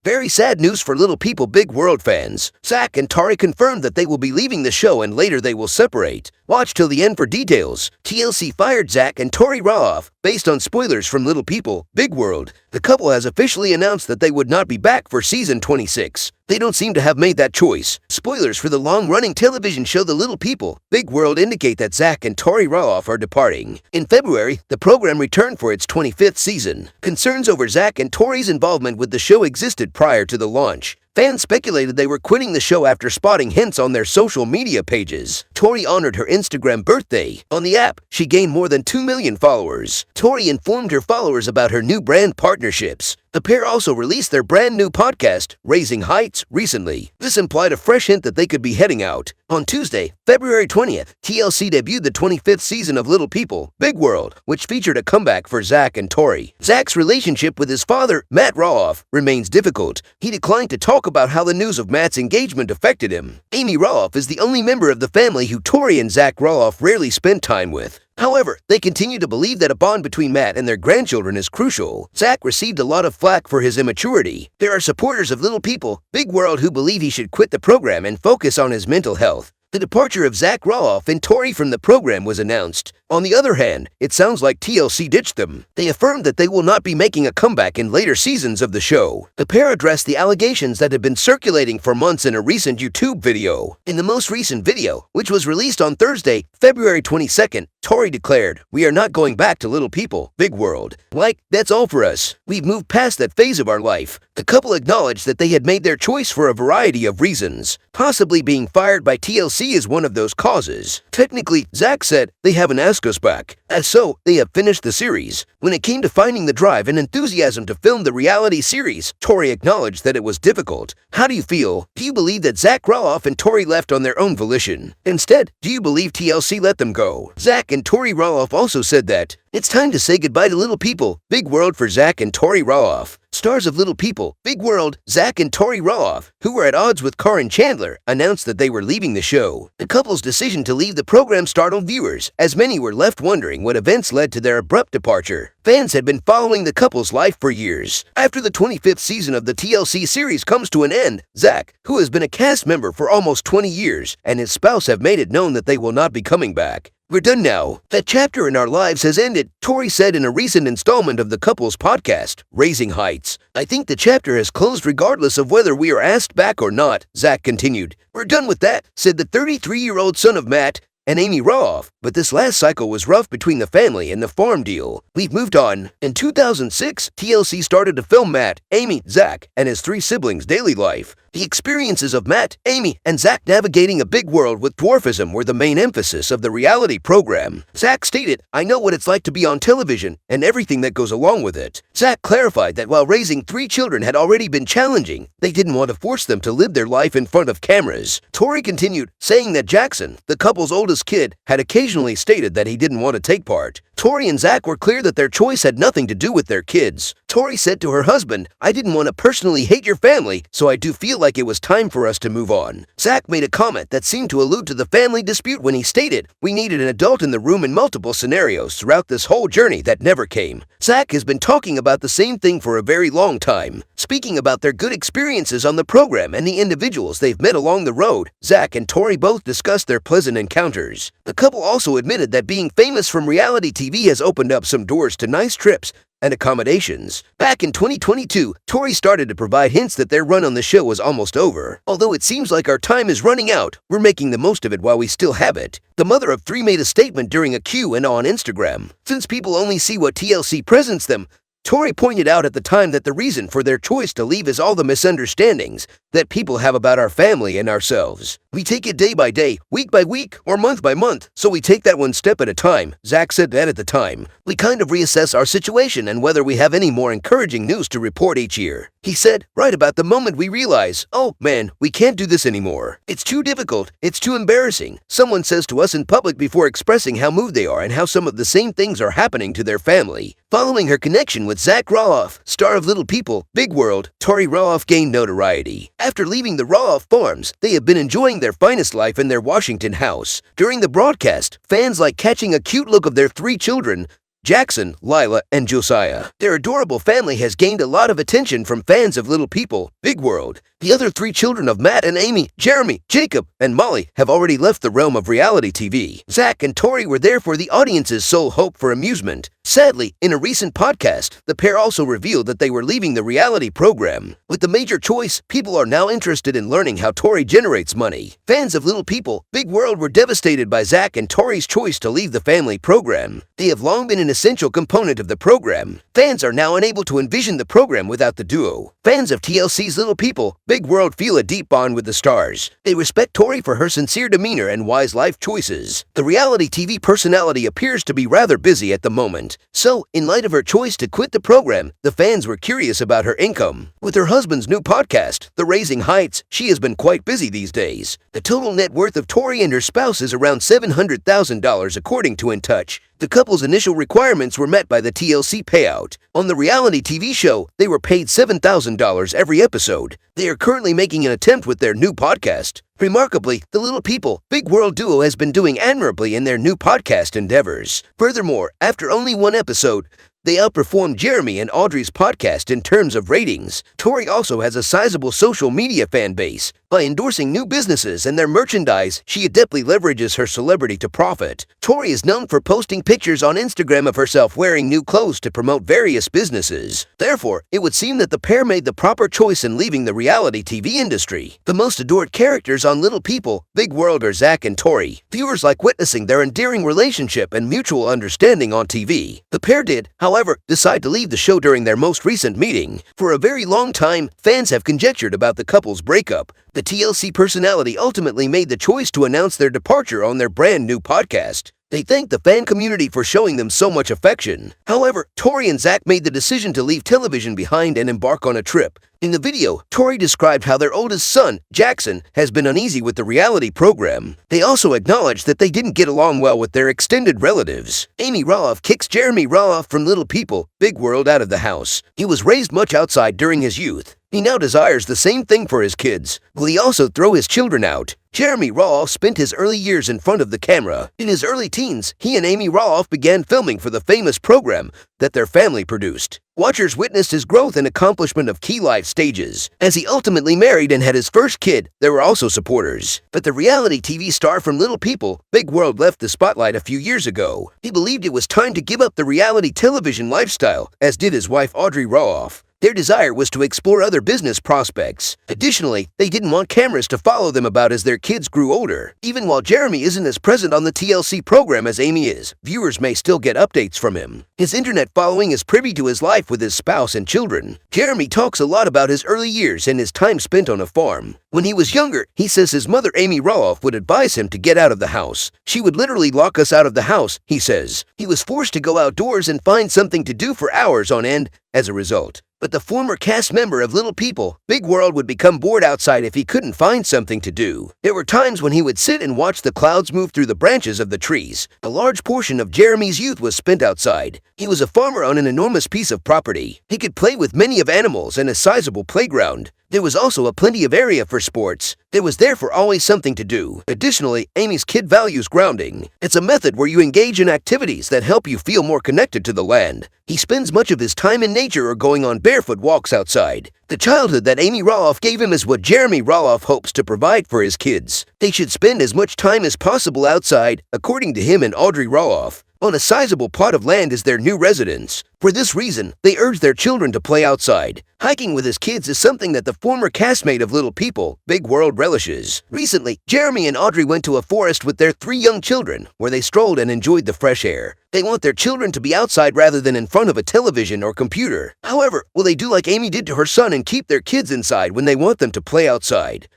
Very sad news for Little People Big World fans. Zach and Tori confirmed that they will be leaving the show and later they will separate. Watch till the end for details. TLC fired Zach and Tori Roloff based on spoilers from Little People Big World. The couple has officially announced that they would not be back for season 26. They don't seem to have made that choice. Spoilers for the long-running television show The Little People Big World indicate that Zach and Tori Roloff are departing. In February, the program returned for its 25th season. Concerns over Zach and Tori's involvement with the show existed prior to the launch. Fans speculated they were quitting the show after spotting hints on their social media pages. Tori honored her Instagram birthday. On the app, she gained more than 2 million followers. Tori informed her followers about her new brand partnerships. The pair also released their brand new podcast, Raising Heights, recently. This implied a fresh hint that they could be heading out. On Tuesday, February 20th, TLC debuted the 25th season of Little People Big World, which featured a comeback for Zach and Tori. Zach's relationship with his father, Matt Roloff, remains difficult. He declined to talk about how the news of Matt's engagement affected him. Amy Roloff is the only member of the family who Tori and Zach Roloff rarely spend time with. However, they continue to believe that a bond between Matt and their grandchildren is crucial. Zach received a lot of flack for his immaturity. There are supporters of Little People Big World who believe he should quit the program and focus on his mental health. The departure of Zach Roloff and Tori from the program was announced. On the other hand, it sounds like TLC ditched them. They affirmed that they will not be making a comeback in later seasons of the show. The pair addressed the allegations that had been circulating for months in a recent YouTube video. In the most recent video, which was released on Thursday, February 22nd, Tori declared, "We are not going back to Little People Big World. Like, that's all for us. We've moved past that phase of our life." The couple acknowledged that they had made their choice for a variety of reasons. Possibly being fired by TLC is one of those causes. Technically, Zach said, "They haven't asked us back. As so, they have finished the series." When it came to finding the drive and enthusiasm to film the reality series, Tori acknowledged that it was difficult. How do you feel? Do you believe that Zach Roloff and Tori left on their own volition? Instead, do you believe TLC let them go? Zach and Tori Roloff also said that it's time to say goodbye to Little People Big World for Zach and Tori Roloff. Stars of Little People Big World, Zach and Tori Roloff, who were at odds with Karen Chandler, announced that they were leaving the show. The couple's decision to leave the program startled viewers, as many were left wondering what events led to their abrupt departure. Fans had been following the couple's life for years. After the 25th season of the TLC series comes to an end, Zach, who has been a cast member for almost 20 years, and his spouse have made it known that they will not be coming back. "We're done now. That chapter in our lives has ended," Tori said in a recent installment of the couple's podcast, Raising Heights. "I think the chapter has closed regardless of whether we are asked back or not," Zach continued. "We're done with that," said the 33-year-old son of Matt and Amy Roloff, "but this last cycle was rough between the family and the farm deal. We've moved on." In 2006, TLC started to film Matt, Amy, Zach, and his 3 siblings' daily life. The experiences of Matt, Amy, and Zach navigating a big world with dwarfism were the main emphasis of the reality program. Zach stated, "I know what it's like to be on television and everything that goes along with it." Zach clarified that while raising 3 children had already been challenging, they didn't want to force them to live their life in front of cameras. Tori continued, saying that Jackson, the couple's oldest kid, had occasionally stated that he didn't want to take part. Tori and Zach were clear that their choice had nothing to do with their kids. Tori said to her husband, "I didn't want to personally hate your family, so I do feel like it was time for us to move on." Zach made a comment that seemed to allude to the family dispute when he stated, "We needed an adult in the room in multiple scenarios throughout this whole journey that never came." Zach has been talking about the same thing for a very long time. Speaking about their good experiences on the program and the individuals they've met along the road, Zach and Tori both discussed their pleasant encounters. The couple also admitted that being famous from reality TV has opened up some doors to nice trips and accommodations. Back in 2022, Tori started to provide hints that their run on the show was almost over. "Although it seems like our time is running out, we're making the most of it while we still have it." The mother of 3 made a statement during a Q&A on Instagram. Since people only see what TLC presents them, Tori pointed out at the time that the reason for their choice to leave is all the misunderstandings that people have about our family and ourselves. "We take it day by day, week by week, or month by month, so we take that one step at a time." Zach said that at the time. "We kind of reassess our situation and whether we have any more encouraging news to report each year." He said, "Right about the moment we realize, oh man, we can't do this anymore. It's too difficult, it's too embarrassing. Someone says to us in public before expressing how moved they are and how some of the same things are happening to their family." Following her connection with Zach Roloff, star of Little People Big World, Tori Roloff gained notoriety. After leaving the Roloff farms, they have been enjoying their finest life in their Washington house. During the broadcast, fans like catching a cute look of their 3 children Jackson, Lila, and Josiah. Their adorable family has gained a lot of attention from fans of Little People, Big World. The other three children of Matt and Amy, Jeremy, Jacob, and Molly, have already left the realm of reality TV. Zach and Tori were therefore the audience's sole hope for amusement. Sadly, in a recent podcast, the pair also revealed that they were leaving the reality program. With the major choice, people are now interested in learning how Tori generates money. Fans of Little People, Big World were devastated by Zach and Tori's choice to leave the family program. They have long been an essential component of the program. Fans are now unable to envision the program without the duo. Fans of TLC's Little People, Big World feel a deep bond with the stars. They respect Tori for her sincere demeanor and wise life choices. The reality TV personality appears to be rather busy at the moment. So, in light of her choice to quit the program, the fans were curious about her income. With her husband's new podcast, The Raising Heights, she has been quite busy these days. The total net worth of Tori and her spouse is around $700,000 according to In Touch. The couple's initial requirements were met by the TLC payout. On the reality TV show, they were paid $7,000 every episode. They are currently making an attempt with their new podcast. Remarkably, the Little People, Big World duo has been doing admirably in their new podcast endeavors. Furthermore, after only one episode, they outperformed Jeremy and Audrey's podcast in terms of ratings. Tori also has a sizable social media fan base. By endorsing new businesses and their merchandise, she adeptly leverages her celebrity to profit. Tori is known for posting pictures on Instagram of herself wearing new clothes to promote various businesses. Therefore, it would seem that the pair made the proper choice in leaving the reality TV industry. The most adored characters on Little People, Big World are Zach and Tori. Viewers like witnessing their endearing relationship and mutual understanding on TV. The pair did, however, decide to leave the show during their most recent meeting. For a very long time, fans have conjectured about the couple's breakup. The TLC personality ultimately made the choice to announce their departure on their brand new podcast. They thanked the fan community for showing them so much affection. However, Tori and Zach made the decision to leave television behind and embark on a trip. In the video, Tori described how their oldest son, Jackson, has been uneasy with the reality program. They also acknowledged that they didn't get along well with their extended relatives. Amy Roloff kicks Jeremy Roloff from Little People, Big World out of the house. He was raised much outside during his youth. He now desires the same thing for his kids. Will he also throw his children out? Jeremy Roloff spent his early years in front of the camera. In his early teens, he and Amy Roloff began filming for the famous program that their family produced. Watchers witnessed his growth and accomplishment of key life stages. As he ultimately married and had his first kid, there were also supporters. But the reality TV star from Little People, Big World left the spotlight a few years ago. He believed it was time to give up the reality television lifestyle, as did his wife Audrey Roloff. Their desire was to explore other business prospects. Additionally, they didn't want cameras to follow them about as their kids grew older. Even while Jeremy isn't as present on the TLC program as Amy is, viewers may still get updates from him. His internet following is privy to his life with his spouse and children. Jeremy talks a lot about his early years and his time spent on a farm. When he was younger, he says his mother Amy Roloff would advise him to get out of the house. She would literally lock us out of the house, he says. He was forced to go outdoors and find something to do for hours on end as a result. But the former cast member of Little People, Big World would become bored outside if he couldn't find something to do. There were times when he would sit and watch the clouds move through the branches of the trees. A large portion of Jeremy's youth was spent outside. He was a farmer on an enormous piece of property. He could play with many of animals and a sizable playground. There was also a plenty of area for sports. There was therefore always something to do. Additionally, Amy's kid values grounding. It's a method where you engage in activities that help you feel more connected to the land. He spends much of his time in nature or going on barefoot walks outside. The childhood that Amy Roloff gave him is what Jeremy Roloff hopes to provide for his kids. They should spend as much time as possible outside, according to him and Audrey Roloff. On a sizable plot of land is their new residence. For this reason, they urge their children to play outside. Hiking with his kids is something that the former castmate of Little People, Big World, relishes. Recently, Jeremy and Audrey went to a forest with their 3 young children, where they strolled and enjoyed the fresh air. They want their children to be outside rather than in front of a television or computer. However, will they do like Amy did to her son and keep their kids inside when they want them to play outside?